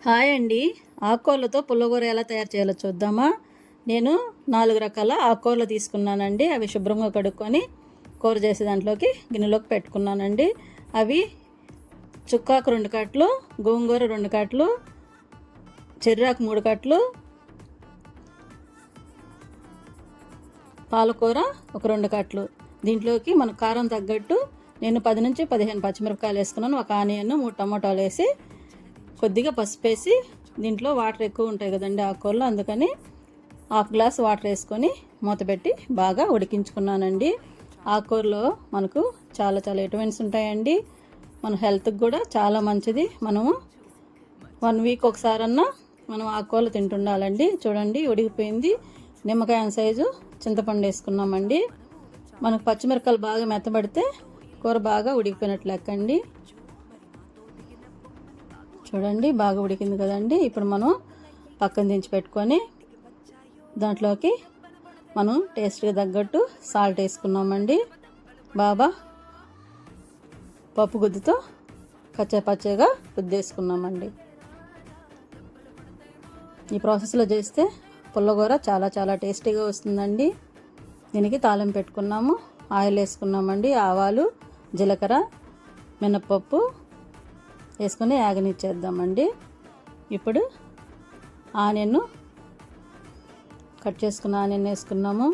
Hi అండి. ఆకుకూరలతో పుల్లగూర ఎలా తయారు చేయాలో చూద్దామా. నేను 4 రకాల ఆకుకూరలు తీసుకున్నానండి. అవి శుభ్రంగా కడుక్కొని కూర చేసే దాంట్లోకి గిన్నెలోకి పెట్టుకున్నానండి. అవి చుక్కాకు 2 కట్టలు, గోంగూర 2 కట్టలు, చెర్రాకు 3 కట్టలు, పాలకూర ఒక 2 కట్టలు. దీంట్లోకి మన కారం తగ్గట్టు నేను 10 నుంచి 15 పచ్చిమిరపకాయలు వేసుకున్నాను. ఒక ఆనియన్, 3 టమాటాలు వేసి కొద్దిగా పసుపు వేసి, దీంట్లో వాటర్ ఎక్కువ ఉంటాయి కదండి ఆకుకూరలో, అందుకని హాఫ్ గ్లాస్ వాటర్ వేసుకొని మూత పెట్టి బాగా ఉడికించుకున్నానండి. ఆకుకూరలో మనకు చాలా విటమిన్స్ ఉంటాయండి. మన హెల్త్కి కూడా చాలా మంచిది. మనము 1 వీక్ ఒకసారన్నా మనం ఆకుకూరలు తింటుండాలండి. చూడండి ఉడికిపోయింది. నిమ్మకాయ సైజు చింతపండు వేసుకున్నామండి. మనకు పచ్చిమిరపకాయలు బాగా మెత్తబడితే కూర బాగా ఉడికిపోయినట్లు లెక్కండి. చూడండి బాగా ఉడికింది కదండి. ఇప్పుడు మనం పక్కన దించి పెట్టుకొని దాంట్లోకి మనం టేస్ట్కి తగ్గట్టు సాల్ట్ వేసుకున్నామండి. బాగా పప్పు గుద్దుతో పచ్చగా రుద్దేసుకున్నామండి. ఈ ప్రాసెస్లో చేస్తే పుల్లగూర చాలా టేస్టీగా వస్తుందండి. దీనికి తాలింపు పెట్టుకున్నాము. ఆయిల్ వేసుకున్నామండి. ఆవాలు, జీలకర్ర, మినప్పప్పు వేసుకొని యాగనిచ్చేద్దామండి. ఇప్పుడు ఆనియన్ కట్ చేసుకున్న ఆనియన్ వేసుకున్నాము.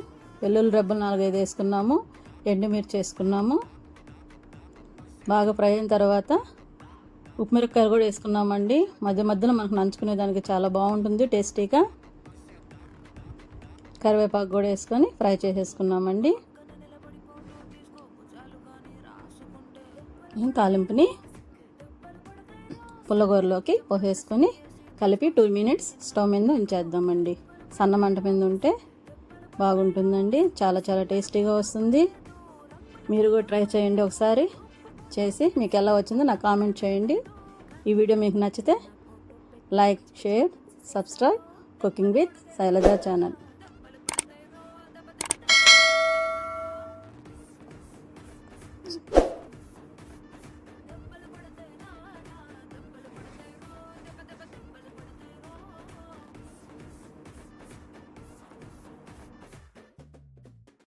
వెల్లుల్లి రెబ్బలు 4-5 వేసుకున్నాము. ఎండుమిర్చి వేసుకున్నాము. బాగా ఫ్రై అయిన తర్వాత ఉప్పు మిరపకాయలు కూడా వేసుకున్నామండి. మధ్యలో మనకు నంచుకునే దానికి చాలా బాగుంటుంది టేస్టీగా. కరివేపాకు కూడా వేసుకొని ఫ్రై చేసేసుకున్నామండి. తాలింపుని పుల్లగూరలోకి పోసేసుకొని కలిపి 2 మినిట్స్ స్టవ్ మీద ఉంచేద్దామండి. సన్న మంట మీద ఉంటే బాగుంటుందండి. చాలా టేస్టీగా వస్తుంది. మీరు కూడా ట్రై చేయండి ఒకసారి. చేసి మీకు ఎలా వచ్చిందో నాకు కామెంట్ చేయండి. ఈ వీడియో మీకు నచ్చితే like, share, subscribe cooking with Shailaja channel.